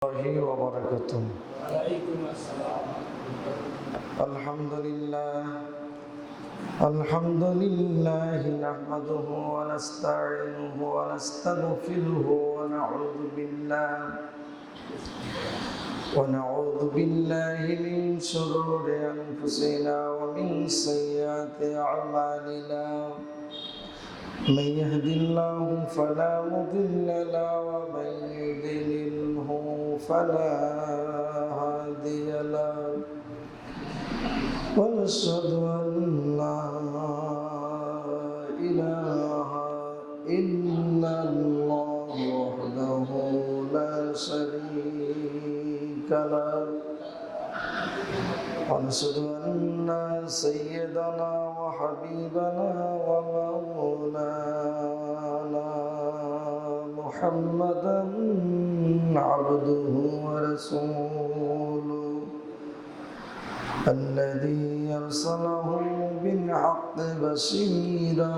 الله وبركاته. وعليكم السلام. الحمد لله نحمده ونستعينه ونستغفره ونعوذ بالله من شرور أنفسنا ومن سيئات أعمالنا. من يهد الله فلا مضل له ومن يضلله فلا هادي له ونشهد أن لا إله إلا الله وحده لا شريك له ونشهد أن سيدنا وحبيبنا ومولانا محمدا عبده ورسوله الذي أرسله بالحق بشيرا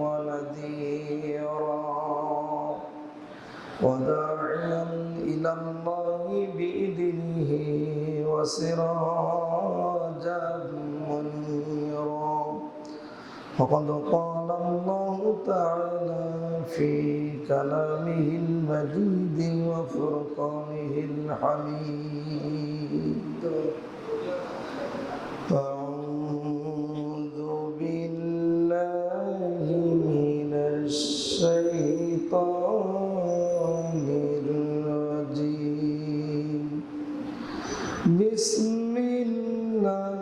ونذيرا وداعيا إلى الله بإذنه وسراجا منيرا. وقد قال الله تعالى في كلامه المجيد وفرقانه الحميد: أعوذ بالله من الشيطان الرجيم. بسم الله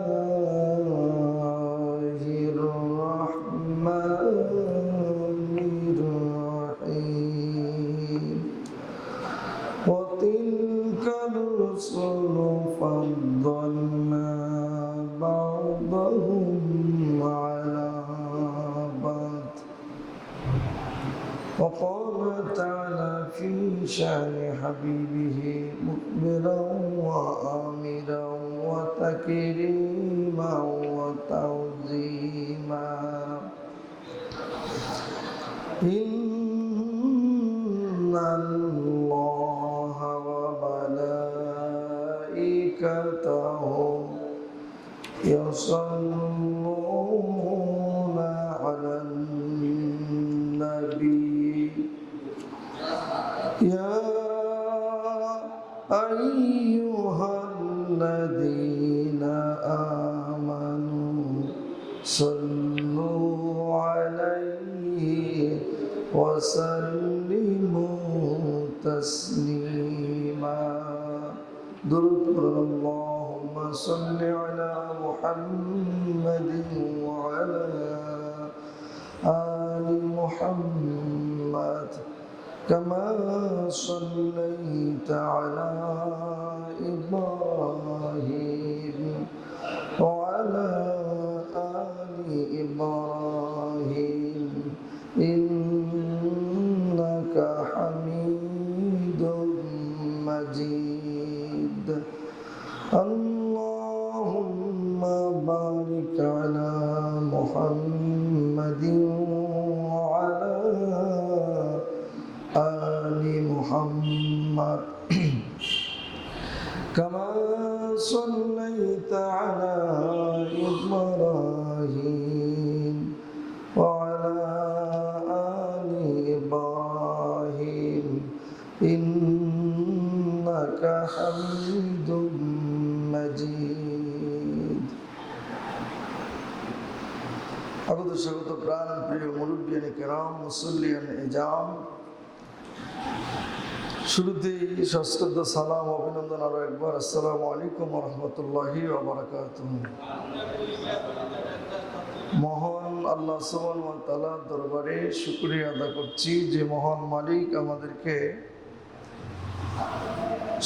الرحمن الرحيم. وتلك الرسل فضلنا بعضهم على بعض. وقال تعالى في شأن حبيبه مخبرا وآمرا وتكريما وتعظيما: إن الله وملائكته يصلون على النبي يا أيها الذين آمنوا صلوا عليه وسلموا تسليما. درود اللهم صل على محمد وعلى آل محمد كما صليت على إبراهيم وعلى آل إبراهيم إنك حميد مجيد. اللهم بارك على محمد وعلى آل محمد كما صليت على إبراهيم وعلى آل إبراهيم إنك حميد مجيد. আগত স্বাগত প্রাণ প্রিয় মুরব্বিয়ান কেরাম, মুসল্লিয়ান এজাম, শুরুতেই সশ্রদ্ধ সালাম অভিনন্দন আরো একবার। আসসালামু আলাইকুম ওয়া রাহমাতুল্লাহি ওয়া বারাকাতুহু। মহান আল্লাহ সুবহানাহু ওয়া তাআলার দরবারে শুকরিয়া আদা করছি যে মহান মালিক আমাদেরকে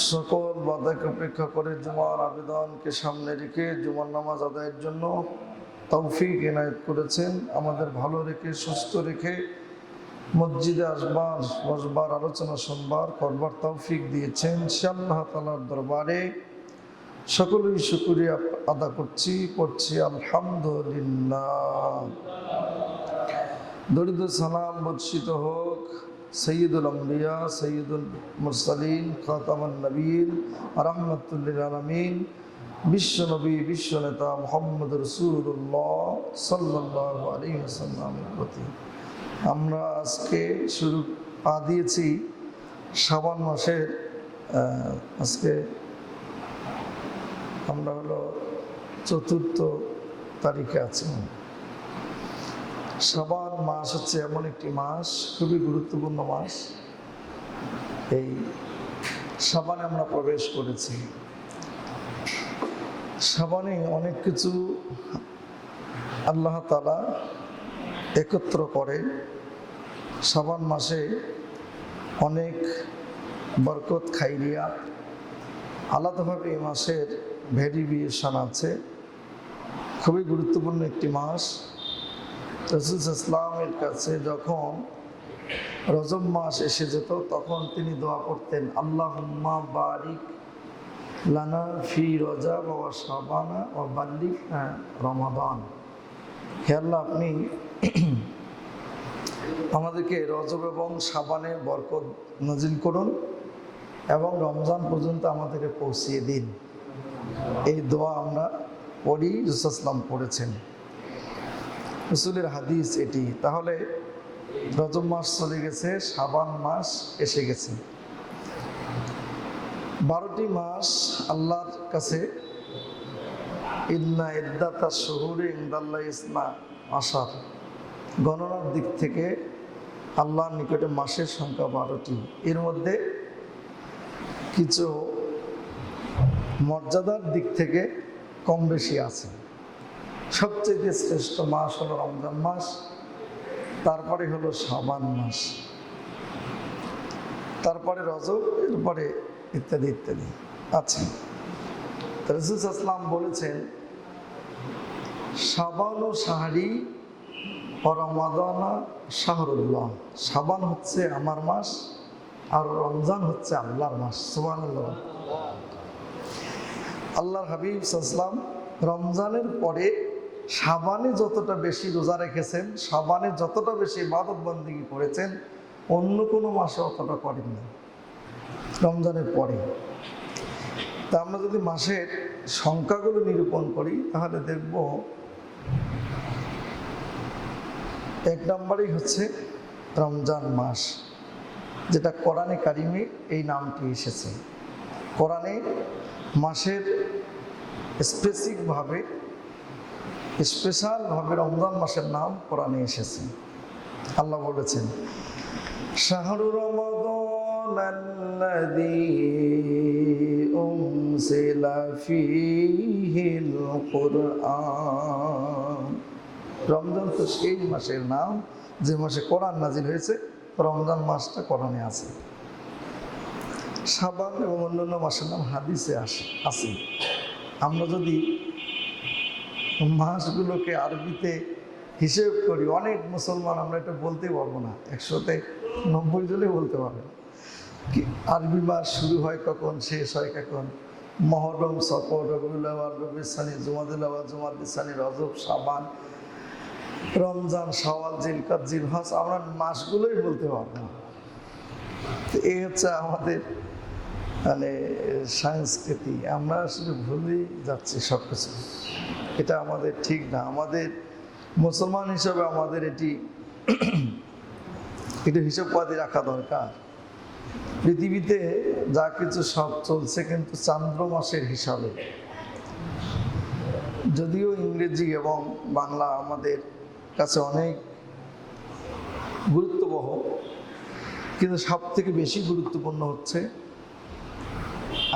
সকল বাধাকে উপেক্ষা করে জুমার আবেদনকে সামনে রেখে জুমার নামাজ আদায়ের জন্য তৌফিক এনায়েত করেছেন। আমাদের ভালো রেখে সুস্থ রেখে মসজিদে আসবার, বসবার, আলোচনা শুনবার, করবার তৌফিক দিয়েছেন। সে আল্লাহ তাআলার দরবারে সকলেই শুকরিয়া আদা করছি, পড়ছি আলহামদুলিল্লাহ। দরুদ সালাম বর্ষিত হোক সৈয়দুল আম্বিয়া সৈয়দুল মুরসালিন খাতামুন নবীন রাহমাতুল লিল আলামিন বিশ্বনবী বিশ্বনেতা মুহাম্মদ রাসূলুল্লাহ সাল্লাল্লাহু আলাইহি ওয়াসাল্লামের প্রতি আমরা আজকে শুরু পা দিয়েছি শাবান মাসের আজকে আমরা হলো 4th তারিখে আছি। শাবান মাস হচ্ছে এমন একটি মাস, খুবই গুরুত্বপূর্ণ মাস। এই শাবানে আমরা প্রবেশ করেছি। শাবানে অনেক কিছু আল্লাহ তাআলা একত্র করে। শাবান মাসে অনেক বরকত খাইরিয়া আলাদাভাবে এই মাসের ভেরিয়েশন আছে। খুবই গুরুত্বপূর্ণ একটি মাস। রাসূল ইসলামের কাছে যখন রজব মাস এসে যেত তখন তিনি দোয়া করতেন, আল্লাহুম্মা বারিক লানা ফি রজব ওয়া শাবানা ওয়া বাল্লিগনা রমাদান। হে আল্লাহ, আপনি আমাদেরকে রজব এবং শাবানে বরকত নাজিল করুন এবং রমজান পর্যন্ত আমাদেরকে পৌঁছিয়ে দিন। এই দোয়া আমরা পড়ি, রাসূল সাল্লাল্লাহু আলাইহি পড়েছেন, রাসূলের হাদিস এটি। তাহলে রজব মাস চলে গেছে, শাবান মাস এসে গেছে। 12টি মাস আল্লাহর কাছে ইন্না ইদ্দাতাশ শুহুরি ইনদাল্লাহি ইসনা আশার, গণনার দিক থেকে আল্লাহর নিকটে মাসের সংখ্যা 12টি। এর মধ্যে কিছু মর্যাদার দিক থেকে কম বেশি আছে। সবচেয়ে শ্রেষ্ঠ মাস হলো রমজান মাস, তারপরে হলো শাবান মাস, তারপরে রজব, এরপরে ইত্যাদি ইত্যাদি আছে। রাসূল সাল্লাল্লাহু আলাইহি ওয়াসাল্লাম বলেছেন, শাবানু শাহরি ওয়া রমাদানা শাহরুল্লাহ। শাবান হচ্ছে আমার মাস আর রমজান হচ্ছে আল্লাহর মাস। সুবহানাল্লাহ। আল্লাহর হাবিব সাল্লাল্লাহু আলাইহি ওয়াসাল্লাম রমজানের পরে শাবানে যতটা বেশি রোজা রেখেছেন, শাবানে যতটা বেশি ইবাদত বন্দেগী করেছেন, অন্য কোনো মাসে অতটা করেননি রমজানের পরে। তা আমরা যদি মাসের সংখ্যাগুলো নিরূপণ করি তাহলে দেখব 1 নম্বরেই হচ্ছে রমজান মাস, যেটা কোরআনে কারিমে এই নামটি এসেছে। কোরআনে মাসের স্পেশালভাবে রমজান মাসের নাম কোরআনে এসেছে। আল্লাহ বলেছেন, শাহরু রমাদানাল্লাযী উনজিলা ফীহিল কুরআন। রমজান তো সেই মাসের নাম যে মাসে কোরআন নাজিল হয়েছে। রমজান মাসটা কোরআনে আছে। শাবান এবং অন্যান্য মাসের নাম হাদিসে আছে। আমরা যদি মাসগুলোকে আরবিতে হিসেব করি, অনেক মুসলমান আমরা এটা বলতে পারবো না, 100-তে 90 জনে বলতে পারবে না আরবি মাস শুরু হয় কখন, শেষ হয় কখন। মুহররম, সফর, রবিউল আউয়াল, রবিউল সানি, জুমাদুল আউয়াল, জুমাদুল সানি, রজব, শাবান, রমজান, শাওয়াল, জিলকাদ, জিলহজ, আমরা মাসগুলোই বলতে পারবো না। তো এই হচ্ছে আমাদের মানে সংস্কৃতি। আমরা আসলে ভুলেই যাচ্ছি সব কিছু। এটা আমাদের ঠিক না। আমাদের মুসলমান হিসাবে আমাদের এটি হিসাবপাতি রাখা দরকার। পৃথিবীতে যা কিছু সব চলছে কিন্তু চান্দ্র মাসের হিসাবে। যদিও ইংরেজি এবং বাংলা আমাদের কাছে অনেক গুরুত্ববহ, কিন্তু সব থেকে বেশি গুরুত্বপূর্ণ হচ্ছে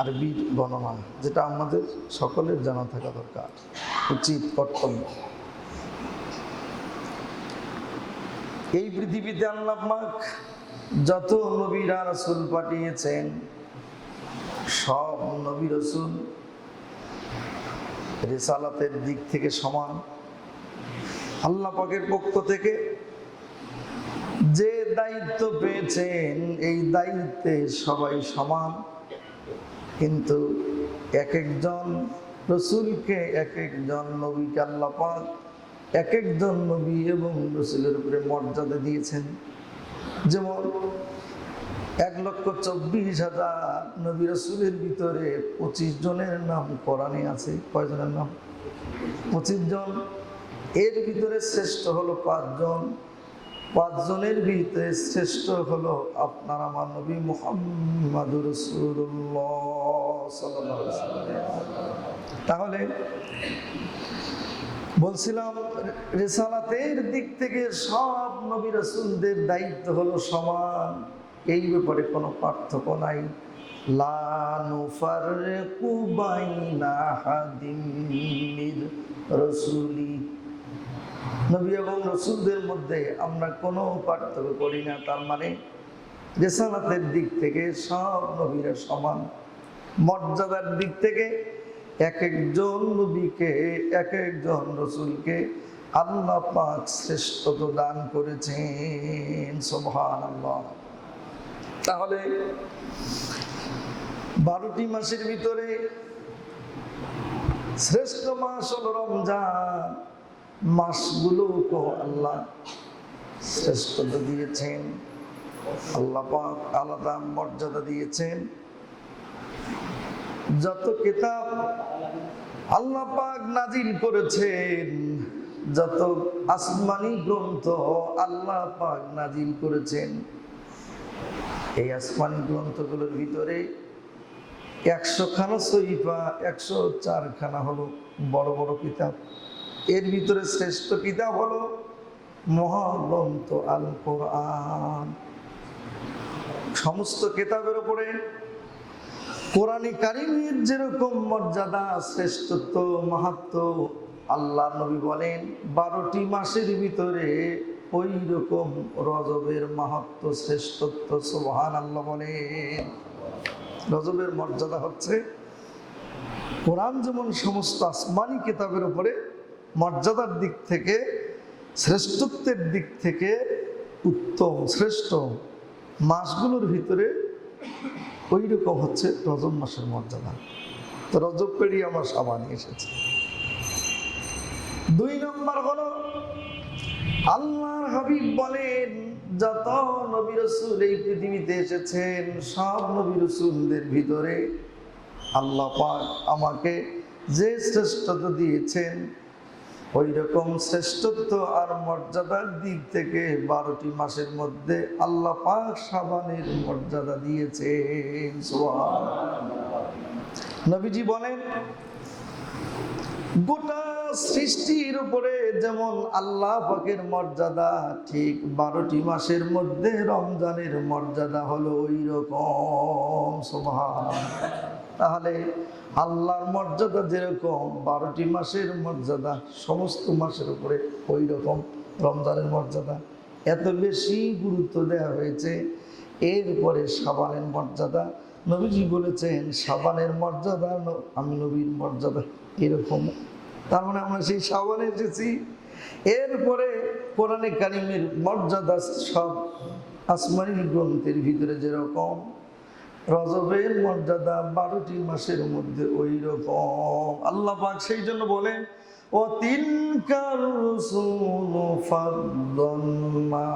আরবি গণনা, যেটা আমাদের সকলের জানা থাকা দরকার, উচিত, কর্তব্য। এই পৃথিবীতে আল্লাহ পাক যত নবীরা রাসূল পাঠিয়েছেন, সব নবী রাসূল রিসালাতের দিক থেকে সমান। আল্লাহ পাকের পক্ষ থেকে যে দায়িত্ব পেয়েছেন, এই দায়িত্বে সবাই সমান, কিন্তু এক একজন রাসূলকে, এক একজন নবীকে আল্লাহ পাক এক একজন নবী এবং রাসূলের উপরে মর্যাদা দিয়েছেন। যেমন 1,24,000 নবী রাসূলের ভিতরে 25 জনের নাম কোরআনে আছে। কয়জনের নাম? 25 জন। এর ভিতরে শ্রেষ্ঠ হলো 5 জন। 5 জনের ভিতরে শ্রেষ্ঠ হলো আপনার আমার নবী মুহাম্মদুর রাসূলুল্লাহ সাল্লাল্লাহু আলাইহি ওয়াসাল্লাম। তাহলে বলছিলাম রিসালাতের দিক থেকে সব নবী রাসূলদের দায়িত্ব হলো সমান, এই ব্যাপারে কোনো পার্থক্য নাই। লা নুফাররিকু বাইনা আহাদিম মির রাসূলি, নবী এবং রাসূলদের মধ্যে আমরা কোনো পার্থক্য করি না। তার মানে রিসালাতের দিক থেকে সব নবীরা সমান। মর্যাদার দিক থেকে এক একজন নবীকে, এক একজন রাসূলকে আল্লাহ পাক শ্রেষ্ঠত্ব দান করেছেন। সুবহানাল্লাহ। তাহলে 12টি মাসের ভিতরে শ্রেষ্ঠ মাস হলো রমজান। মাসগুলোকে আল্লাহ শ্রেষ্ঠত্ব দিয়েছেন, আল্লাহ পাক আলাদা মর্যাদা দিয়েছেন। যত কিতাব আল্লাহ পাক নাজিল করেছেন, যত আসমানি গ্রন্থ আল্লাহ পাক নাজিল করেছেন, এই আসমানি গ্রন্থগুলোর ভিতরে 100 খানা সহিফা, 104 খানা হলো বড় বড় কিতাব। এর ভিতরে শ্রেষ্ঠ কিতাব হলো মহাগ্রন্থ আল কোরআন। সমস্ত কিতাবের উপরে কোরআনে কারিমের যেরকম মর্যাদা, শ্রেষ্ঠত্ব, মাহাত্ম্য, আল্লাহ নবী বলেন 12টি মাসের ভিতরে ওই রকম রজবের মাহাত্ম্য, শ্রেষ্ঠত্ব। সুবহানাল্লাহ বলেন। রজবের মর্যাদা হচ্ছে কোরআন যেমন সমস্ত আসমানি কিতাবের উপরে মর্যাদার দিক থেকে, শ্রেষ্ঠত্বের দিক থেকে উত্তম, শ্রেষ্ঠ মাসগুলোর ভিতরে ওই রকম হচ্ছে রজব মাসের মর্যাদা। তো রজব পেরিয়ে আমার সাবানি এসেছে। 2 নম্বর হলো আল্লাহর হাবিব বলেন যত নবী রাসূল এই পৃথিবীতে এসেছেন, সব নবী রাসূলদের ভিতরে আল্লাহ পাক আমাকে যে শ্রেষ্ঠত্ব দিয়েছেন, ওই রকম শ্রেষ্ঠত্ব আর মর্যাদার দিক থেকে 12টি মাসের মধ্যে আল্লাহ পাক শাবানের মর্যাদা দিয়েছেন। সুবহানাল্লাহ। নবীজি বলেন গোটা সৃষ্টির উপরে যেমন আল্লাহ পাকের মর্যাদা, ঠিক 12টি মাসের মধ্যে রমজানের মর্যাদা হলো ওই রকম। সুবহানাল্লাহ। তাহলে আল্লাহর মর্যাদা যেরকম 12টি মাসের মর্যাদা, সমস্ত মাসের উপরে ওই রকম রমজানের মর্যাদা। এত বেশি গুরুত্ব দেওয়া হয়েছে। এরপরে শাবানের মর্যাদা। নবীজি বলেছেন শাবানের মর্যাদা আমি নবীর মর্যাদা এরকম। তার মানে আমরা সেই শাবানে এসেছি। এরপরে কোরআনে কারিমের মর্যাদা সব আসমানি গ্রন্থের ভিতরে যেরকম, রজবের মর্যাদা 12টি মাসের মধ্যে ওই রকম। আল্লাহ পাক সেই জন্য বলেন ও তিনকার রসুল ফাদ্দালনা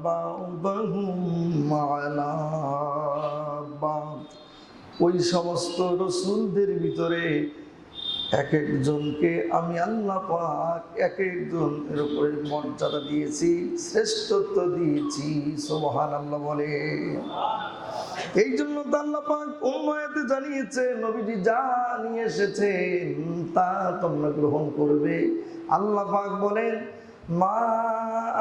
বা'দাহুম আলা বা'দ। ওই সমস্ত রসুলদের ভিতরে এক একজনকে আমি আল্লাহ পাক এক একজনের উপরে মর্যাদা দিয়েছি, শ্রেষ্ঠত্ব দিয়েছি। সুবহানাল্লাহ বলে। এই জন্য তো আল্লাহ পাক উম্মায়াতে জানিয়েছে নবীজি যা নিয়ে এসেছেন তা তোমরা গ্রহণ করবে। আল্লাহ পাক বলেন মা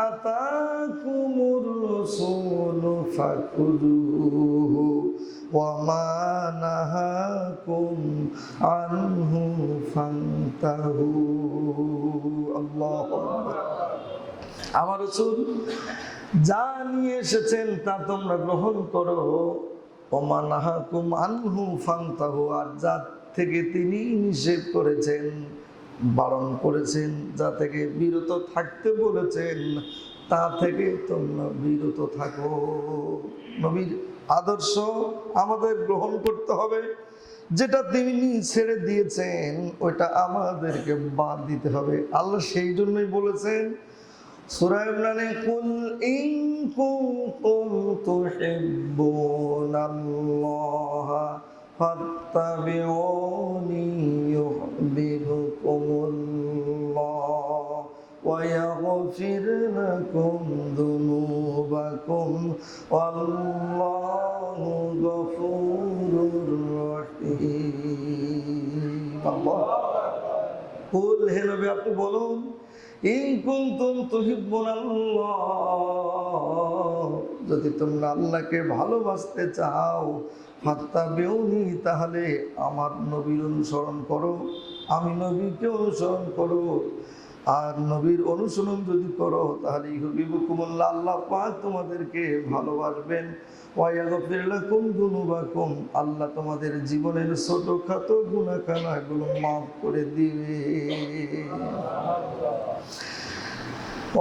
আতাকুমুর রাসূলু ফাকুযুহু ওয়া মা নাহাকুম আনহু ফান্তাহু। আল্লাহু আকবার। আমার রাসূল যা নিয়ে এসেছেন তা তোমরা গ্রহণ করো, ওয়া মা নাহাকুম আনহু ফান্তাহু, আর যা থেকে তিনি নিষেধ করেছেন, বারণ করেছেন, যা থেকে বিরত থাকতে বলেছেন তা থেকে তোমরা বিরত থাকো। নবীর আদর্শ আমাদের গ্রহণ করতে হবে। যেটা তিনি ছেড়ে দিয়েছেন ওইটা আমাদেরকে বাদ দিতে হবে। আল্লাহ সেই জন্যই বলেছেন সূরা ইমরানে কুল ইন কুনতুম তুহিব্বুনাল্লাহা ফাত্তাবিউনি ইউহিব্বুকুমুল্লাহ ওয়া ইয়াগফির লাকুম যুনুবাকুম ওয়াল্লাহু গফুরুর রহিম। আল্লাহ কুল, হে নবী আপনি বলুন, ইন কুনতুম তুহিব্বুনাল্লাহ, যদি তোমরা আল্লাহকে ভালোবাসতে চাও, ফাত্তাবিউনি, তাহলে আমার নবীর অনুসরণ করো, আমি নবীকে অনুসরণ করো। আর নবীর অনুসরণ যদি করো তাহলে ইউহিব্বুকুমুল্লাহ, আল্লাহ পাক তোমাদেরকে ভালোবাসবেন। ওয়া ইয়াগফির লাকুম যুনুবাকুম, আল্লাহ তোমাদের জীবনের ছোটখাটো গুনাহখানাগুলো মাফ করে দিবে।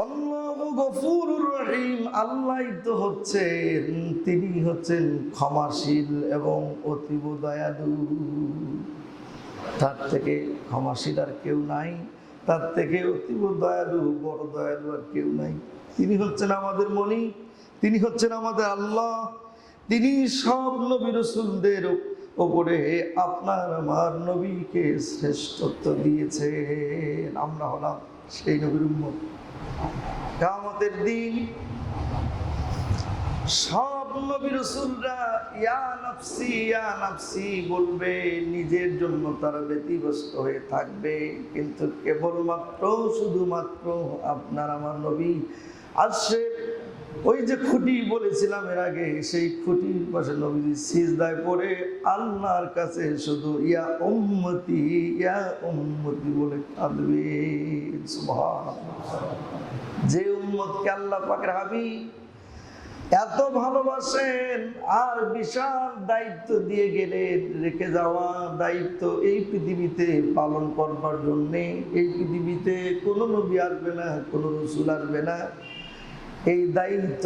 আল্লাহু গফুরুর রহিম, আল্লাহই তো হচ্ছেন, তিনি হচ্ছেন ক্ষমাশীল এবং অতীব দয়ালু। তার থেকে ক্ষমাশীল আর কেউ নাই, তার থেকে অতীব দয়ালু, বড় দয়ালু আর কেউ নাই। তিনি হচ্ছেন আমাদের মালিক, তিনি হচ্ছেন আমাদের আল্লাহ। তিনি সব নবী রাসূলদের ওপরে আপনার আমার নবীকে শ্রেষ্ঠত্ব দিয়েছেন। আমরা হলাম সেই নবীর উম্মত। কিয়ামতের দিন সব নবী রাসূলরা ইয়া নাফসি ইয়া নাফসি বলবে, নিজের জন্য তারা ব্যতিব্যস্ত হয়ে থাকবে। কিন্তু কেবলমাত্র শুধুমাত্র আপনার আমার নবী আসছে। ওই যে খুঁটি বলেছিলাম এর আগে, সেই খুঁটির পাশে নবীজি সিজদায় পড়ে আল্লাহর কাছে শুধু ইয়া উম্মতি বলে কাঁদবে। সুবহানাল্লাহ। যে উম্মতকে আল্লাহ পাকের হাবিব এত ভালোবাসেন আর বিশাল দায়িত্ব দিয়ে গেলেন, রেখে যাওয়া দায়িত্ব এই পৃথিবীতে পালন করবার জন্যে। এই পৃথিবীতে কোনো নবী আসবে না, কোনো রাসূল আসবে না, এই দায়িত্ব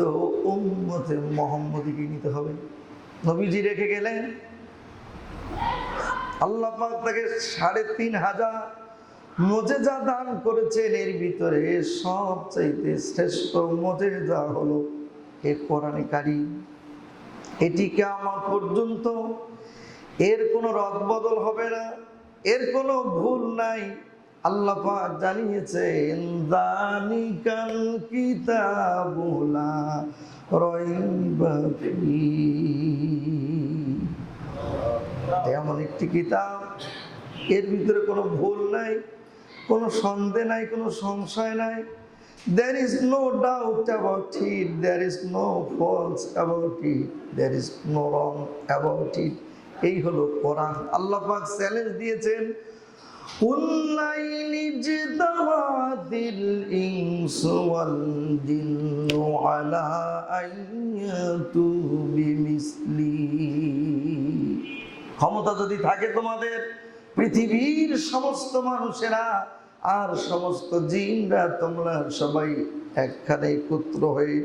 উম্মতে মুহাম্মদীকে নিতে হবে। নবীজি রেখে গেলেন, আল্লাহ পাক তাকে ৩৫০০ মুজিজা দান করেছেন। এর ভিতরে সবচাইতে শ্রেষ্ঠ মুজিজা হলো এ কোরআনে কারীম। এটি কিয়ামত পর্যন্ত এর কোনো রদবদল হবে না, এর কোনো ভুল নাই। আল্লাহ পাক জানিয়েছেন, যালিকাল কিতাবু লা রাইবা ফীহি, এমন একটি কিতাব, এর ভিতরে কোনো ভুল নাই, কোনো সন্দেহ নাই, কোনো সংশয় নাই। There is no doubt about it, there is no false about it, there is no wrong about it. এই হলো কোরআন। আল্লাহ পাক চ্যালেঞ্জ দিয়েছেন, উল্লাইনি জিদাওয়াতিল ইনসু ওয়াল জিন্নু আলা আইয়াতু বিমিসলি। ক্ষমতা যদি থাকে তোমাদের, পৃথিবীর সমস্ত মানুষেরা আর সমস্ত জিনরা তোমরা সবাই একখানে একত্র হয়ে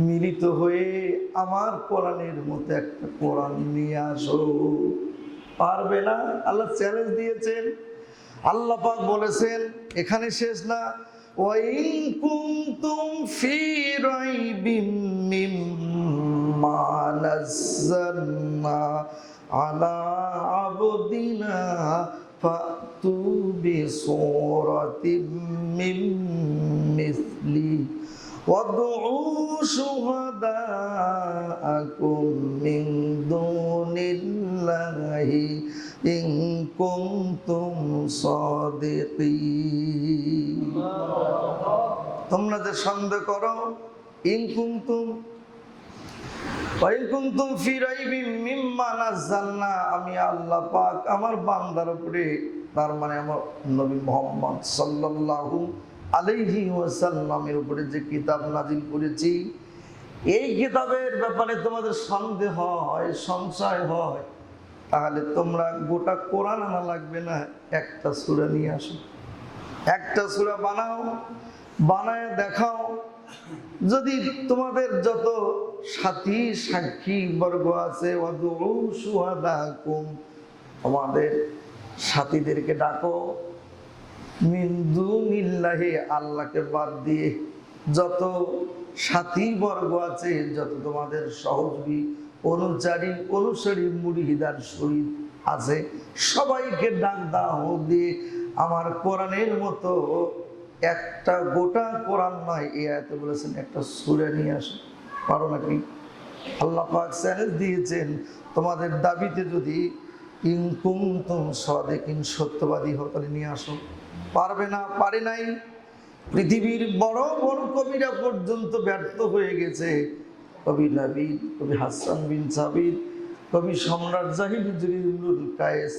মিলিত হয়ে আমার কোরআনের মতো একটা কোরআন নিয়ে আসো। পারবে না? আল্লাহ চ্যালেঞ্জ দিয়েছেন। আল্লাহ পাক বলেছেন, এখানে শেষ না, ওয়াইন কুনতুম ফি রাইবিম মিম্মা নাযালনা আলা আবদিনা ফাতু বিসূরাতিম মিন মিসলি ওয়াদউ শুহাদাআকুম মিন দুনিল্লাহি ইন কুনতুম সাদিকিন। তোমরা যে সন্দেহ করো, ইন কুনতুম ফি রাইবিম মিম্মা নাযালনা, আমি আল্লাহ পাক আমার বান্দার উপরে, তার মানে আমার নবী মুহাম্মদ সাল্লাল্লাহু আলাইহি ওয়াসাল্লামের উপরে যে কিতাব নাজিল করেছি, এই কিতাবের ব্যাপারে তোমাদের সন্দেহ হয়, সংশয় হয়, তাহলে তোমরা গোটা কোরআন আনা লাগবে না, একটা সূরা নিয়ে আসো, একটা সূরা বানাও, বানায় দেখাও। যদি তোমাদের যত সাথী সাক্ষী বর্গ আছে, ওয়াদউ শুহাদাকুম, আমাদের সাথীদেরকে ডাকো, মিন দুনিল্লাহি, আল্লাহকে বাদ দিয়ে, যত সাথী বর্গ আছে, যত তোমাদের সহযোগী অনুসারী মুরিদার শরীর আছে, সবাইকে ডাক দাও দিয়ে আমার কোরআনের মতো একটা গোটা কোরআন নয়, এই আয়াতে বলেছেন একটা সূরা নিয়ে আসো। পারো নাকি? আল্লাহ পাক চ্যালেঞ্জ দিয়েছেন, তোমাদের দাবিতে যদি ইন কুনতুম সাদিকিন, সত্যবাদী হও তাহলে নিয়ে আসো। পারবে না, পারে নাই। পৃথিবীর বড় বড় কবিরা পর্যন্ত ব্যর্থ হয়ে গেছে। কবি নাবিদ, কবি হাসান বিন সাবিত, কবি সম্রাট জাহিদ ইবনুল কায়েস,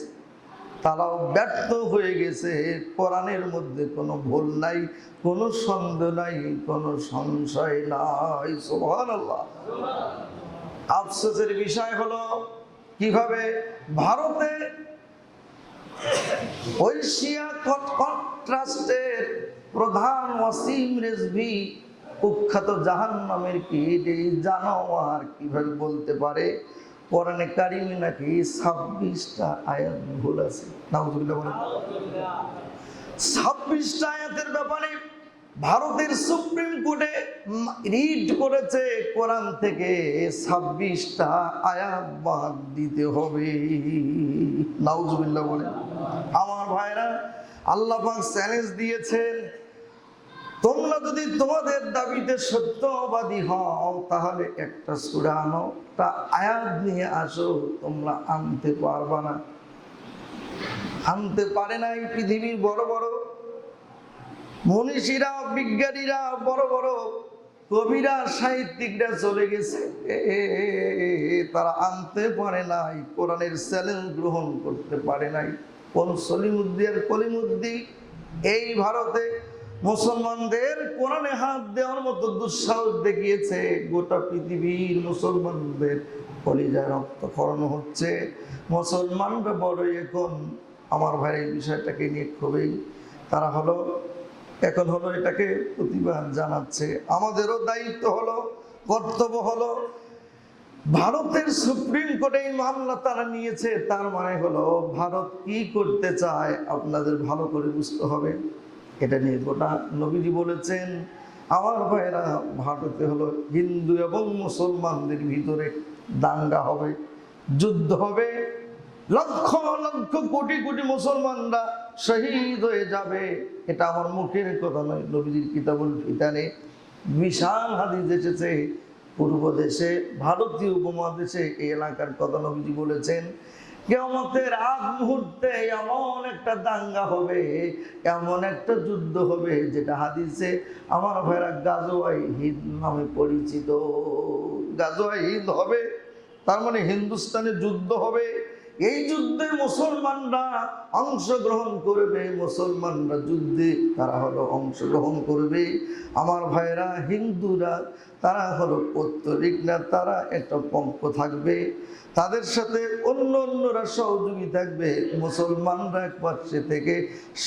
তারাও ব্যর্থ হয়ে গেছে। কোরআনের মধ্যে কোনো ভুল নাই, কোনো সন্দেহ নাই, কোনো সংশয় নাই। সুবহানাল্লাহ। আফসোসের বিষয় হলো কিভাবে ভারতে ওই শিয়া ট্রাস্টের প্রধান ওয়াসিম রেজভি, কুখ্যাত জাহান্নামের কীট, এই জানোয়ার কিভাবে বলতে পারে কোরআনে কারিমে নাকি 26টা আয়াত ভুল আছে। নাউযুবিল্লাহ বলেন। 26টা আয়াতের ব্যাপারে ভারতের সুপ্রিম কোর্টে রিড করেছে, কোরআন থেকে 26টা আয়াত বাদ দিতে হবে। নাউযুবিল্লাহ বলেন। আমার ভাইরা, আল্লাহ পাক চ্যালেঞ্জ দিয়েছেন, তোমরা যদি তোমাদের দাবিতে সত্যবাদী হও তাহলে একটা সূরা আনো, তা আয়াত নিয়ে আসো। তোমরা আনতে পারবা না, আনতে পারে নাই। পৃথিবীর বড় বড় মনীষীরা, বিজ্ঞানীরা, বড় বড় কবিরা, সাহিত্যিকরা চলে গেছে, তারা আনতে পারে নাই, কোরআনের চ্যালেঞ্জ গ্রহণ করতে পারে নাই। কোন সলিমুদ্দিন আর কলিমুদ্দিন এই ভারতে মুসলমানদের কোরআনে হাত দেওয়ার মতো দুঃসাহস দেখিয়েছে। গোটা পৃথিবীর মুসলমানদের কলিজায় রক্তক্ষরণ হচ্ছে। মুসলমানরা বড়ই এখন আমার ভাই এই বিষয়টাকে নিয়ে খুবই তারা এখন এটাকে প্রতিবাদ জানাচ্ছে। আমাদেরও দায়িত্ব হলো, কর্তব্য হলো, ভারতের সুপ্রিম কোর্টে এই মামলা তারা নিয়েছে, তার মানে হলো ভারত কি করতে চায় আপনাদের ভালো করে বুঝতে হবে। এটা নিয়ে গোটা নবীজি বলেছেন, আমার ভাইরা, ভারতে হলো হিন্দু এবং মুসলমানদের ভিতরে দাঙ্গা হবে, যুদ্ধ হবে, লক্ষ লক্ষ কোটি কোটি মুসলমানরা শহীদ হয়ে যাবে। এটা আমার মুখের কথা নয়, নবীজির কিতাবুল ফিতানে বিশাল হাদিস এসেছে। পূর্ব দেশে, ভারতীয় উপমহাদেশে এই এলাকার কথা নবীজি বলেছেন, কিয়ামতের আগ মুহূর্তে এমন একটা দাঙ্গা হবে, এমন একটা যুদ্ধ হবে, যেটা হাদিসে আমার ভাইরা গাজওয়ায়ে হিন্দ নামে পরিচিত। গাজওয়ায়ে হিন্দ হবে, তার মানে হিন্দুস্তানে যুদ্ধ হবে। এই যুদ্ধে মুসলমানরা অংশগ্রহণ করবে, মুসলমানরা যুদ্ধে তারা অংশগ্রহণ করবে। আমার ভাইরা, হিন্দুরা তারা পৌত্তলিক না, তারা একটা পক্ষ থাকবে, তাদের সাথে অন্যরা সহযোগী থাকবে। মুসলমানরা এক পাশে থেকে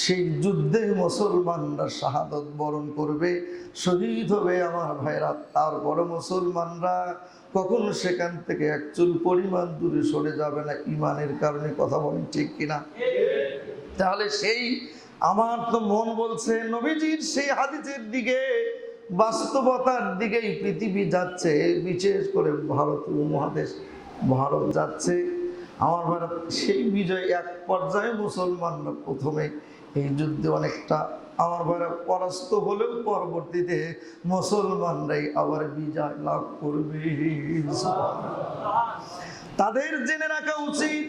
সেই যুদ্ধে মুসলমানরা শাহাদত বরণ করবে, শহীদ হবে। আমার ভাইরা, তারপরে মুসলমানরা কখনো সেখান থেকে এক চুল পরিমাণ দূরে সরে যাবে না, ইমানের কারণে। কথা বলেন ঠিক কিনা? তাহলে সেই আমার তো মন বলছে নবীজির সেই হাদিসের দিকে, বাস্তবতার দিকেই পৃথিবী যাচ্ছে, বিশেষ করে ভারত উপমহাদেশ, ভারত যাচ্ছে। আমার ভাইরা, সেই বিজয় এক পর্যায়ে মুসলমানরা প্রথমে এই যুদ্ধে অনেকটা আমার ভাইরা পরাস্ত হলেও পরবর্তীতে মুসলমানরাই আবার বিজয় লাভ করবে। তাদের জেনে রাখা উচিত,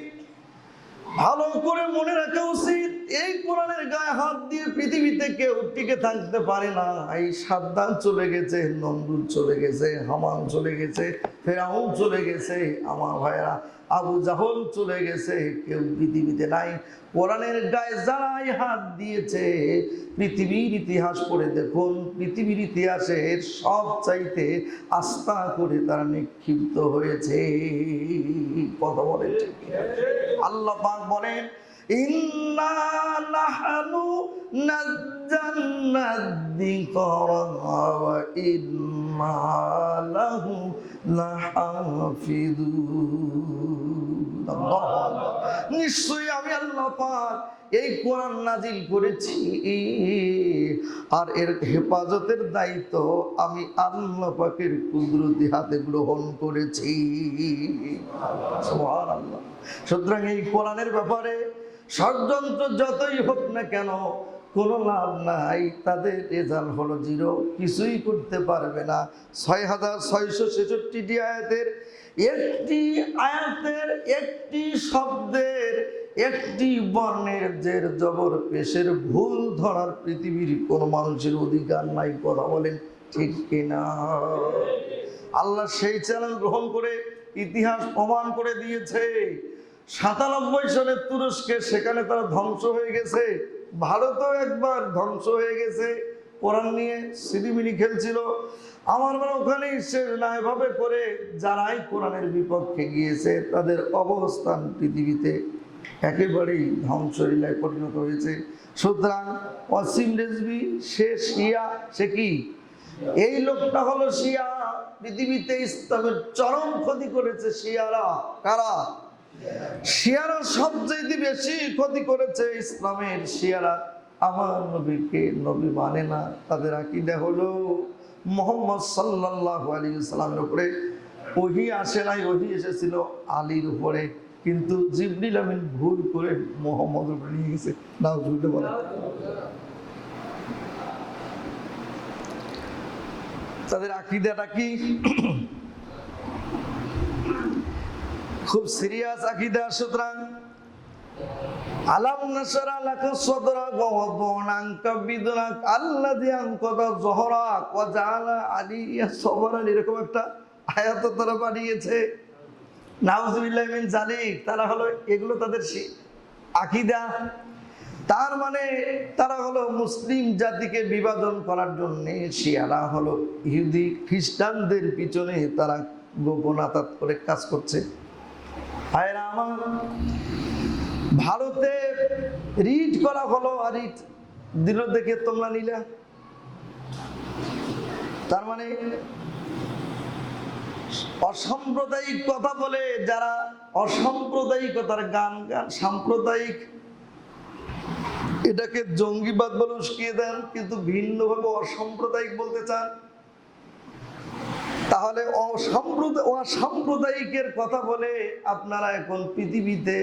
ভালো করে মনে রাখা উচিত, এই কোরআনের গায়ে হাত দিয়ে পৃথিবীতে কেউ টিকে থাকতে পারে না। এই সাদ্দাম চলে গেছে, নমরুদ চলে গেছে, হামান চলে গেছে, ফেরাউন চলে গেছে, আমার ভাইরা আবু জাহল চলে গেছে, কেউ পৃথিবীতে নাই। কোরআনের গায়ে যারাই হাত দিয়েছে, পৃথিবীর ইতিহাস পড়ে দেখুন, পৃথিবীর ইতিহাসের সব চাইতে আস্থা করে তারা নিক্ষিপ্ত হয়েছে। কথা বলে আল্লাহ পাক বলেন, ইন্না নাহনু নাজ্জালনা যিকরা ওয়া ইন্না লাহু লাহাফিযুন। নিশ্চয়ই আমি আল্লাহ পাক এই কোরআন নাজিল করেছি আর এর হেফাজতের দায়িত্ব আমি আল্লাহ পাকের কুদরতি হাতে গ্রহণ করেছি। সুবহানাল্লাহ। সুতরাং এই কোরআনের ব্যাপারে ষড়যন্ত্র যতই হোক না কেন কোনো লাভ নাই, তাদের রেজাল্ট হলো জিরো, কিছুই করতে পারবে না। 6666টি আয়াতের একটি আয়াতের একটি শব্দের একটি বর্ণের জের জবর পেশের ভুল ধরার পৃথিবীর কোনো মানুষের অধিকার নাই। কথা বলেন ঠিক কিনা? আল্লাহ সেই চ্যালেঞ্জ গ্রহণ করে ইতিহাস প্রমাণ করে দিয়েছে। 97 সালে তুরস্কে, সেখানে তারা ধ্বংস হয়ে গেছে। ভারতও একবার ধ্বংস হয়ে গেছে, কোরআন নিয়ে সিডিমিনি খেলছিল। আমার মানে ওখানেই শেষ না, এভাবে করে যারাই কোরআনের বিপক্ষে গিয়েছে তাদের অবস্থান পৃথিবীতে একেবারেই ধ্বংসলীলায় পরিণত হয়েছে। সুতরাং ওয়াসিম রেজভি সে শিয়া, সে কি? এই লোকটা হলো শিয়া। পৃথিবীতে ইসলামের চরম ক্ষতি করেছে শিয়ারা। কারা? শিয়ারা সবচেয়ে বেশি ক্ষতি করেছে ইসলামের। শিয়ারা আমার নবীকে নবী মানে না। তাদের আকীদা হলো মুহাম্মদ সাল্লাল্লাহু আলাইহি ওয়াসাল্লামের উপরে ওহী আসে নাই, ওহী এসেছিল আলীর উপরে, কিন্তু জিবরিল আমিন ভুল করে মুহাম্মদের উপরে নিয়ে গেছে। নাও বুঝতে পারে তাদের আকীদাটা কি? খুব সিরিয়াস আকীদা। সুতরাং আলাম নাশরা লাকা সাদরাক ওয়া ওয়াদানা আনকা বিদরাক আল্লাযী আনকাযা যহরাক ওয়া জাআলা আলিয়া সাবরান, এরকম একটা আয়াত তারা বানিয়েছে। নাউযুবিল্লাহি মিন যালিক। তারা হলো এগুলো তাদের আকীদা। তার মানে তারা হলো মুসলিম জাতিকে বিভাজন করার জন্য শিয়ারা হলো ইহুদি খ্রিস্টানদের পিছনে তারা গোপন আতাত করে কাজ করছে। ভাইরা আমার, ভারতে রিট করা হলো, আর রিট দিল দেখে তোমরা নিলা। তার মানে অসাম্প্রদায়িক কথা বলে যারা অসাম্প্রদায়িকতার গান সাম্প্রদায়িক এটাকে জঙ্গিবাদ বলে উস্কিয়ে দেন, কিন্তু ভিন্নভাবে অসাম্প্রদায়িক বলতে চান। তাহলে অসাম্প্রদায়িকের কথা বলে আপনারা এখন পৃথিবীতে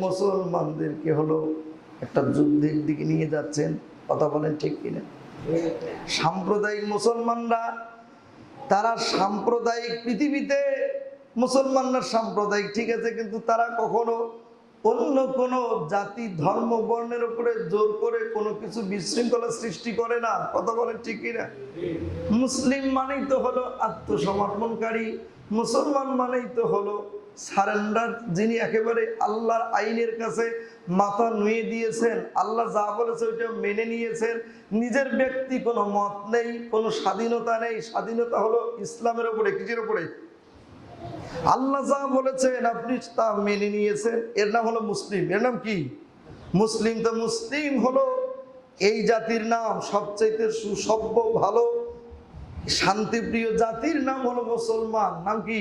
মুসলমানদেরকে হলো একটা যুদ্ধের দিকে নিয়ে যাচ্ছেন। কথা বলেন ঠিক কিনা? সাম্প্রদায়িক মুসলমানরা, তারা সাম্প্রদায়িক পৃথিবীতে মুসলমানরা সাম্প্রদায়িক ঠিক আছে, কিন্তু তারা কখনো অন্য কোনো জাতি ধর্ম বর্ণের উপরে জোর করে কোনো কিছু বিশৃঙ্খলা সৃষ্টি করে না। কথা বলেন ঠিক কিনা? মুসলিম মানেই তো হলো আত্মসমর্পণকারী, মুসলমান মানেই তো হলো সারেন্ডার, যিনি একেবারে আল্লাহর আইনের কাছে মাথা নুয়ে দিয়েছেন, আল্লাহ যা বলেছে ওইটা মেনে নিয়েছেন। নিজের ব্যক্তি কোনো মত নেই, কোনো স্বাধীনতা নেই। স্বাধীনতা হলো ইসলামের উপরে, কিসের উপরে? আল্লাহ যা বলেছেন আপনি তা মেনে নিয়েছেন, এর নাম হলো মুসলিম। এর নাম কি? মুসলিম। তো মুসলিম হলো এই জাতির নাম। সবচাইতে সুসভ্য ভালো শান্তিপ্রিয় জাতির নাম হলো মুসলমান। নাম কি?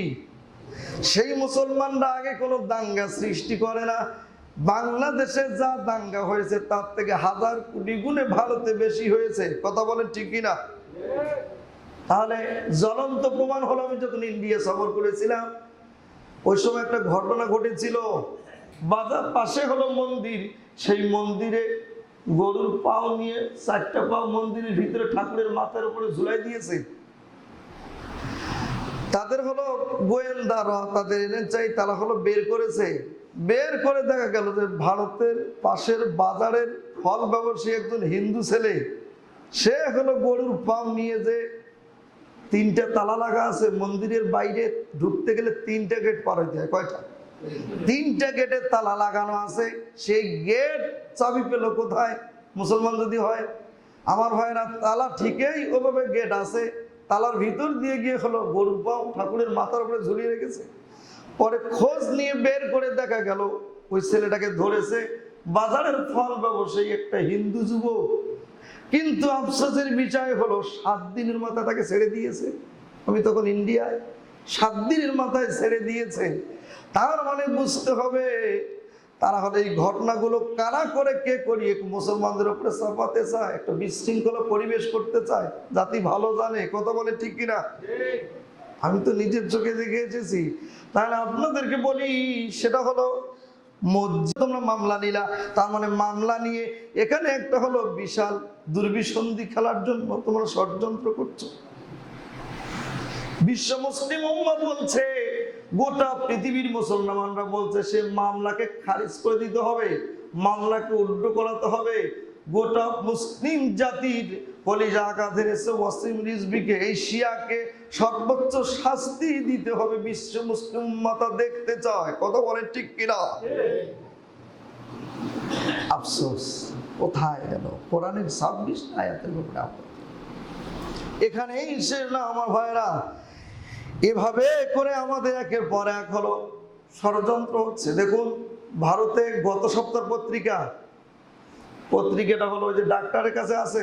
সেই মুসলমানরা আগে কোনো দাঙ্গা সৃষ্টি করে না। বাংলাদেশে যা দাঙ্গা হয়েছে তার থেকে 1000 কোটি গুণে ভারতে বেশি হয়েছে। কথা বলেন ঠিক কিনা? তাহলে জ্বলন্ত প্রমাণ হলো, আমি যখন ইন্ডিয়া সফর করেছিলাম ওই সময় একটা ঘটনা ঘটেছিল। বাজার পাশে হলো মন্দির, সেই মন্দিরে গরুর পাও নিয়ে 4টা পাও মন্দিরের ভিতরে ঠাকুরের মাথার উপরে ঝুলাই দিয়েছে। তাদের হলো গোয়েন্দারা, তাদের এনে চাই, তারা হলো বের করেছে। বের করে দেখা গেল যে ভারতের পাশের বাজারের ফল ব্যবসায়ী একজন হিন্দু ছেলে, সে হলো গরুর পাও নিয়ে যে 3টা তালা লাগা আছে মন্দিরের বাইরে ঢুকতে গেলে 3টা গেট পার হইতে হয়। কয়টা? 3টা গেটে তালা লাগানো আছে। সেই গেট চাবি পেল কোথায়? মুসলমান যদি হয়। আমার ভাইরা, তালা ঠিকই ওভাবে গেট আছে, তালার ভিতর দিয়ে গিয়ে হলো গরুর পাও ঠাকুরের মাথার উপরে ঝুলিয়ে রেখেছে। পরে খোঁজ নিয়ে বের করে দেখা গেল ওই ছেলেটাকে ধরেছে বাজারের ফল ব্যবসায়ী একটা হিন্দু যুবক। কিন্তু আফসোসের বিষয় হলো 7 দিনের মাথায় তাকে ছেড়ে দিয়েছে। আমি তখন ইন্ডিয়ায়, 7 দিনের মাথায় ছেড়ে দিয়েছে। তার মানে বুঝতে হবে তারা হলে এই ঘটনাগুলো কারা করে কে করিয়ে মুসলমানদের উপরে চাপাতে চায়, একটা বিশৃঙ্খলা পরিবেশ করতে চায়। জাতি ভালো জানে, কথা বলে ঠিক কিনা? আমি তো নিজের চোখে দেখে এসেছি। তাহলে আপনাদেরকে বলি, সেটা হলো মসজিদ তোমরা মামলা নিলা, তার মানে মামলা নিয়ে এখানে একটা হলো বিশাল দুর্বিসন্ধি খেলার জন্য তোমরা ষড়যন্ত্র করছো। বিশ্ব মুসলিম উম্মাহ বলছে, গোটা পৃথিবীর মুসলমানরা বলছে সে মামলাকে খারিজ করে দিতে হবে, মামলাকে উল্টো করাতে হবে। গোটা মুসলিম জাতির কলিজা আঘাত এনেছে ওয়াসিম রিজভীকে, এই শিয়াকে সর্বোচ্চ শাস্তি দিতে হবে। বিশ্ব মুসলিম উম্মাহ তা দেখতে চায়, কথা বলে ঠিক কিনা? আফসোস, কোথায় গেল কোরআনের 26 আয়াতের ব্যাপারে? এখানেই শেষ না আমার ভাইরা, এভাবে করে আমাদের একের পর এক হলো ষড়যন্ত্র হচ্ছে। দেখুন, ভারতে গত সপ্তাহের পত্রিকাটা হলো ওই যে ডাক্তারের কাছে আছে,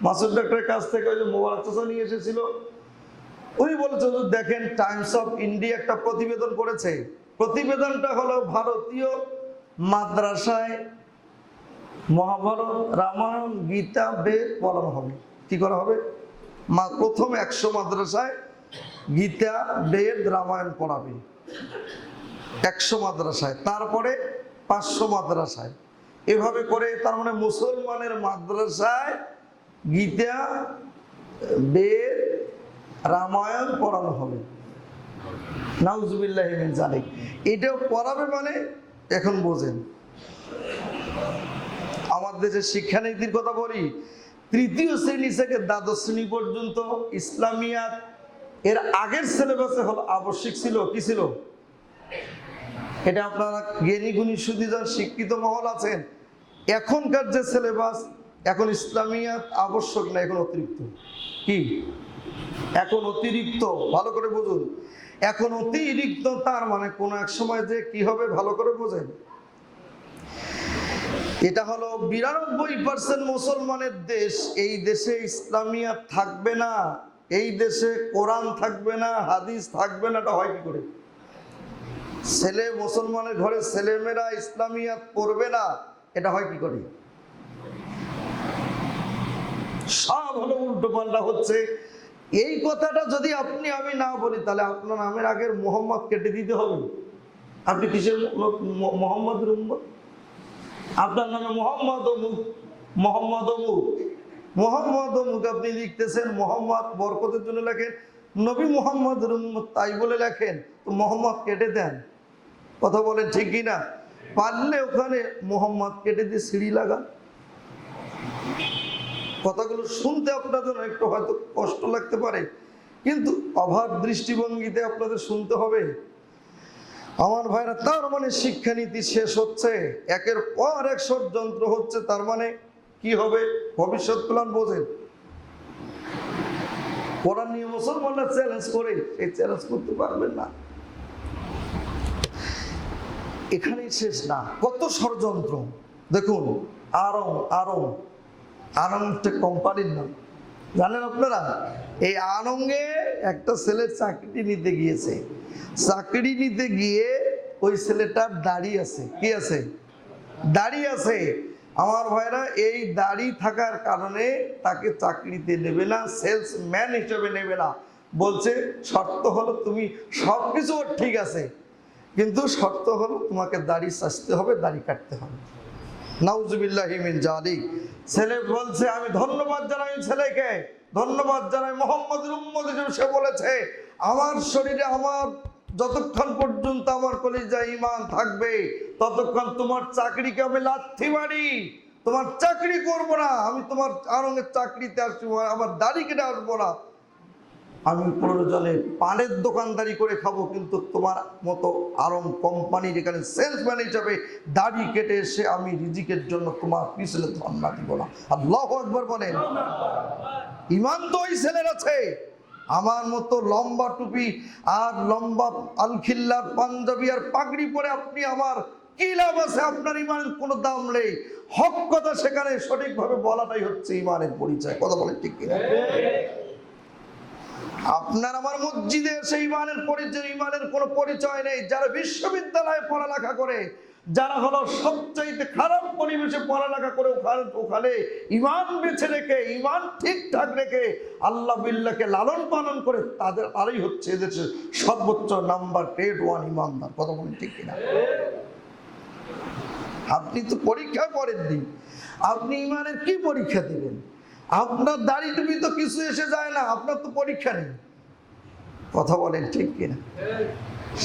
মাসুদ ডাক্তারের কাছ থেকে ওই যে মোবারক চাচা নিয়ে এসেছিল, উনি বলেছেন দেখেন টাইমস অফ ইন্ডিয়া একটা প্রতিবেদন করেছে। প্রতিবেদনটা হলো ভারতীয় মাদ্রাসায় মহাভারত, রামায়ণ, গীতা, বেদ পড়ানো হবে। কি করা হবে? প্রথম 100 মাদ্রাসায় গীতা, বেদ, রামায়ণ পড়াবে 100 মাদ্রাসায়, তারপরে 500 মাদ্রাসায়, এভাবে করে তার মানে মুসলমানের মাদ্রাসায় গীতা, বেদ, রামায়ণ পড়ানো হবে। নাউজুবিল্লাহি মিন যালিক। এটাও পড়াবে মানে এখন বোঝেন আমার দেশের শিক্ষানীতির কথা বলি, 3য় শ্রেণী থেকে দ্বাদশ শ্রেণী পর্যন্ত ইসলামিয়াত এর আগের সিলেবাসে হলো আবশ্যিক ছিল। কি ছিল? এটা আপনারা জ্ঞানী গুণী সুদীজন শিক্ষিত মহল আছেন, এখনকার যে সিলেবাস, এখন ইসলামিয়াত আবশ্যক না, এখন অতিরিক্ত। কি এখন অতিরিক্ত? ভালো করে বুঝুন, এখন অতিরিক্ত। তার মানে কোন এক সময় যে কি হবে ভালো করে বোঝেন। এটা হলো 92% মুসলমানের দেশ, এই দেশে ইসলামিয়াত থাকবে না, এই দেশে কোরআন থাকবে না, হাদিস থাকবে না। এটা হয় কি করে? ছেলে মুসলমানের ঘরে ছেলেমেয়েরা ইসলামিয়াত পড়বে না, এটা হয় কি করে? সব হলো উল্টো পাল্টা হচ্ছে। এই কথাটা যদি আপনি আমি না বলি, তাহলে আপনার নামের আগের মোহাম্মদ কেটে দিতে হবে। আপনি কিসের মোহাম্মদের উম্মত? আপনার নামে মোহাম্মদ অমুক, মোহাম্মদ অমুক, মোহাম্মদ অমুক আপনি লিখতেছেন, মোহাম্মদ বরকতের জন্য লেখেন, নবী মোহাম্মদের উম্মত তাই বলে লেখেন, তো মোহাম্মদ কেটে দেন। কথা বলেন ঠিক কিনা? পারলে ওখানে মোহাম্মদ কেটে দিয়ে সিঁড়ি লাগান। কথাগুলো শুনতে আপনাদের একটু হয়তো কষ্ট লাগতে পারে, কিন্তু অভাব দৃষ্টিভঙ্গিতে আপনাদের শুনতে হবে আমার ভাইরা। তার মানে শিক্ষানীতি শেষ হচ্ছে, একের পর এক ষড়যন্ত্র হচ্ছে। তার মানে কি হবে? ভবিষ্যৎ প্ল্যান বোঝেন। কোরআন নিয়ে মুসলমানরা চ্যালেঞ্জ করে, এই চ্যালেঞ্জ করতে পারবেন না। এখানেই শেষ না, কত ষড়যন্ত্র। দেখুন, আরং কোম্পানির নাম জানেন আপনারা? এই আরঙ্গে একটা ছেলে চাকরি নিতে গিয়েছে, চাকরি নিতে গিয়ে ওই ছেলেটার দাড়ি আছে। কি আছে? দাড়ি আছে। আমার ভাইরা, এই দাড়ি থাকার কারণে তাকে চাকরিতে নেবে না, সেলসম্যান হিসেবে নেবে না। বলছে শর্ত হলো তুমি সবকিছু ঠিক আছে, কিন্তু শর্ত হলো তোমাকে দাড়ি চাচতে হবে, দাড়ি কাটতে হবে। নাউজুবিল্লাহি মিন যালিক। ছেলে বলছে আমি ধন্যবাদ জানাই ছেলেকে, ধন্যবাদ জানাই মোহাম্মদের উম্মত হিসেবে। সে বলেছে আমার শরীরে আমার যতক্ষণ পর্যন্ত আমার কলিজায় ঈমান থাকবে ততক্ষণ তোমার চাকরিকে আমি লাথি মারি, তোমার চাকরি করব না, আমি তোমার আরঙের চাকরিতে আসবো, আমার দাড়ি কেটে আসবো না, আমি প্রয়োজনে পানের দোকানদারি করে খাবো, কিন্তু তোমার মতো আরং কোম্পানির এখানে সেলসম্যান হিসাবে দাড়ি কেটে এসে আমি রিজিকের জন্য তোমার পিছনে ধর্ণা দিব না। আল্লাহু আকবার বলেন। ঈমান তো ওই ছেলের আছে। আমার মতো লম্বা টুপি আর লম্বা আলখিল্লার পাঞ্জাবি আর পাগড়ি পরে আপনি আমার কি লাভ আছে? আপনার ঈমানের কোনো দাম নেই। হক কথা সেখানে সঠিকভাবে বলাটাই হচ্ছে ঈমানের পরিচয়। কথা বলেন ঠিক কিনা? আপনার আমার মসজিদে এসে ইমানের পরিচয়, ইমানের কোনো পরিচয় নেই। যারা বিশ্ববিদ্যালয়ে পড়ালেখা করে, যারা হলো সবচাইতে খারাপ পরিবেশে পড়ালেখা করে, ওখানে ইমান বেছে রেখে, ইমান ঠিকঠাক রেখে আল্লাহ বিল্লাহকে লালন পালন করে, তারাই হচ্ছে এদেশের সর্বোচ্চ নাম্বার গ্রেড 1 ইমানদার। কথা বলেন ঠিক কিনা? আপনি তো পরীক্ষা করেননি, আপনি ইমানের কি পরীক্ষা দিবেন? আপনার দাড়ি টুপি তো কিছু এসে যায় না, আপনার তো পরীক্ষা নেই। কথা বলেন ঠিক কিনা?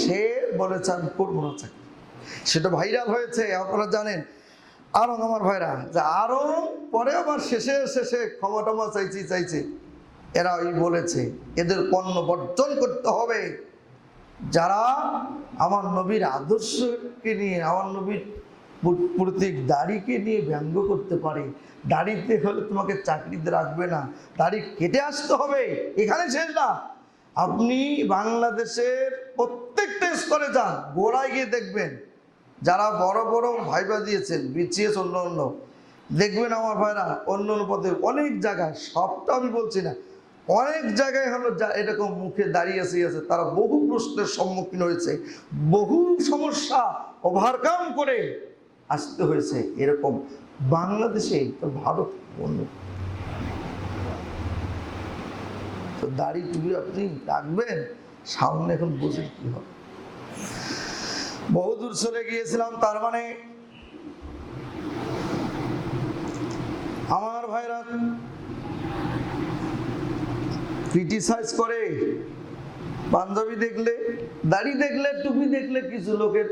সে বলেছে আমি করবো না চাকরি, সেটা ভাইরাল হয়েছে, আপনারা জানেন। আরো আমার ভাইরা যে আরো পরে আবার শেষে ক্ষমা টমা চাইছে, এরা ওই বলেছে এদের পণ্য বর্জন করতে হবে। যারা আমার নবীর আদর্শকে নিয়ে, আমার নবীর প্রতীক দাড়িকে নিয়ে ব্যঙ্গ করতে পারে, দাড়িতে হলে তোমাকে চাকরিতে রাখবে না, দাড়ি কেটে আসতে হবে, এখানে শেষ না। আপনি বাংলাদেশের প্রত্যেকটা স্তরে যান, গোড়ায় গিয়ে দেখবেন যারা বড় বড় ভাইবা দিয়েছেন, বিচিএস অন্য দেখবেন আমার ভাইরা অন্য পদে অনেক জায়গায়, সবটা আমি বলছি না, অনেক জায়গায় হলো এরকম মুখে দাঁড়িয়ে আছে, তারা বহু প্রশ্নের সম্মুখীন হয়েছে, বহু সমস্যা ওভারকাম করে আসতে হয়েছে। এরকম বাংলাদেশে তো ভারত অন্য তো দাড়ি টুপি আপনি রাখবেন, সামনে এখন বুঝে কি হবে। বহুদূর চলে গিয়েছিলাম, তার মানে আমার ভাইরা ক্রিটিসাইজ করে। পাঞ্জাবি দেখলে, দাড়ি দেখলে, টুপি দেখলে কিছু লোকের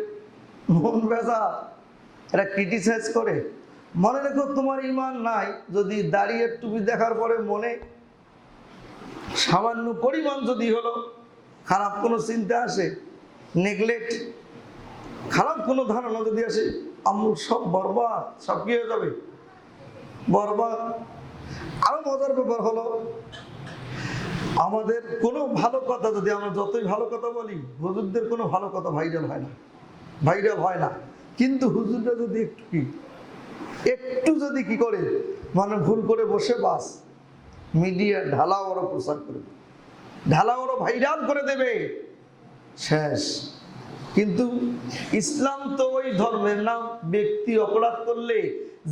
মন বেজা, এরা ক্রিটিসাইজ করে। মনে রেখো তোমার ইমান নাই যদি দাড়ি আর টুপি দেখার পরে মনে সামান্য পরিমাণ যদি হলো খারাপ কোনো চিন্তা আসে, নেগলেক্ট, খারাপ কোনো ধারণা যদি আসে, আমল সব বরবাদ, সব কি হয়ে যাবে? বরবাদ। আরো মজার ব্যাপার হলো, আমাদের কোনো ভালো কথা যদি আমরা যতই ভালো কথা বলি, হুজুরদের কোনো ভালো কথা ভাইরাল হয় না। কিন্তু হুজুররা যদি একটু যদি কি করে, মানে ভুল করে বসে বাস মিডিয়া ঢালা ওরা প্রচার করে, ঢালা ওরা ভাইরাল করে দেবে, শেষ। কিন্তু ইসলাম তো ওই ধর্মের নাম, ব্যক্তি অপরাধ করলে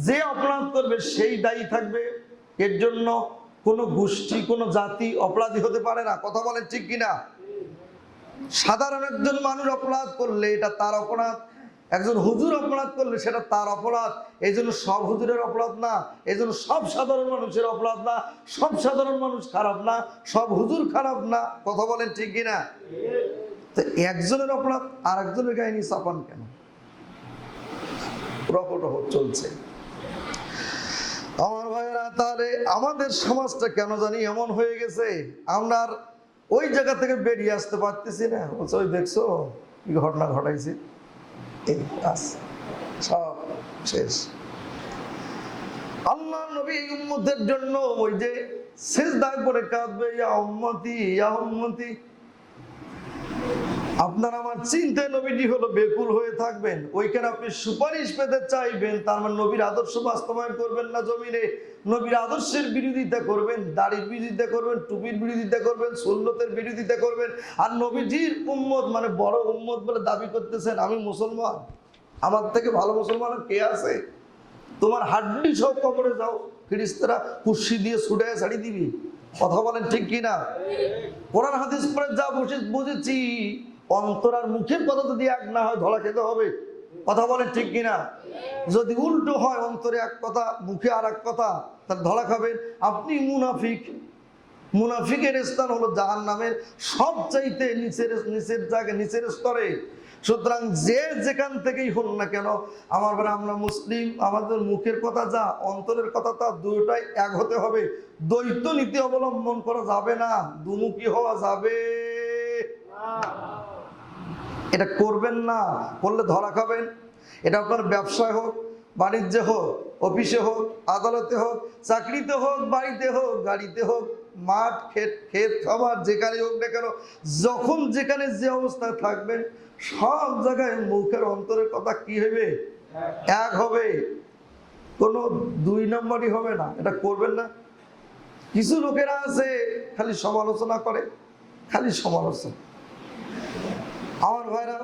যে অপরাধ করবে সেই দায়ী থাকবে, এর জন্য কোনো গোষ্ঠী, কোনো জাতি অপরাধী হতে পারে না। কথা বলেন ঠিক কিনা? সাধারণ একজন মানুষ অপরাধ করলে এটা তার অপরাধ, একজন হুজুর অপরাধ করলে সেটা তার অপরাধ। এই জন্য সব হুজুরের অপরাধ না, এই জন্য সব সাধারণ মানুষের অপরাধ না, সব সাধারণ মানুষ খারাপ না, সব হুজুর খারাপ না। কথা বলেন ঠিক কিনা? তো একজনের অপরাধ আর একজনের গায়ে নিয়ে চাপান কেন? রকটক চলছে আমার ভাইয়েরা। তাহলে আমাদের সমাজটা কেন জানি এমন হয়ে গেছে, আমরা আর ওই জায়গা থেকে বেরিয়ে আসতে পারতেছি না। ওই দেখছো কি ঘটনা ঘটাইছে, এই সব শেষ। আল্লাহ নবী উম্মতের জন্য ওই যে সিজদায় পড়ে কাঁদবে, ইয়া উম্মতি ইয়া উম্মতি। আপনার আমার চিন্তায় নবীজি হলো বেকুল হয়ে থাকবেন, ওইখানে আপনি সুপারিশ পেতে চাইবেন, তার মানে নবীর আদর্শ বাস্তবায়ন করবেন না জমিনে, নবীর আদর্শের বিরোধিতা করবেন, দাড়ির বিরোধিতা করবেন, টুপির বিরোধিতা করবেন, সুন্নতের বিরোধিতা করবেন। আর নবীজির উম্মত মানে বড় উম্মত বলে দাবি করতেছেন, আমি মুসলমান, আমার থেকে ভালো মুসলমান কে আছে? তোমার হাড্ডি সব কবরে যাও, ফিরিস্তারা কুর্সি দিয়ে ছুটে ছাড়ি দিবি। কথা বলেন ঠিক কিনা? কোরআন হাদিস পড়ে যা বুঝেছি, অন্তর আর মুখের কথা যদি এক না হয় ধরা খেতে হবে। কথা বলেন ঠিক কিনা? যদি উল্টো হয়, অন্তরে এক কথা মুখে আর এক কথা, তার ধরা খাবেন আপনি মুনাফিক। মুনাফিকের স্থান হলো জাহান্নামের সবচাইতে নিচের জায়গায়, নিচের স্তরে। সুতরাং যে যেখান থেকেই হন না কেন, আমরা মুসলিম, আমাদের মুখের কথা যা, অন্তরের কথা তা, দুটোটাই এক হতে হবে। দ্বৈত নীতি অবলম্বন করা যাবে না, দুমুখী হওয়া যাবে এটা করবেন না, করলে ধরা খাবেন। এটা আপনার ব্যবসায় হোক, বাণিজ্যে হোক, অফিসে হোক, আদালতে হোক, চাকরিতে হোক, বাড়িতে হোক, গাড়িতে হোক, মাঠ ক্ষেত খাবার যেখানে হোক না কেন, যখন যেখানে যে অবস্থায় থাকবেন, সব জায়গায় মুখের অন্তরের কথা কি হবে? এক হবে, কোনো দুই নম্বরই হবে না। এটা করবেন না। কিছু লোকেরা আছে খালি সমালোচনা করে, খালি সমালোচনা। আমার ভাইরা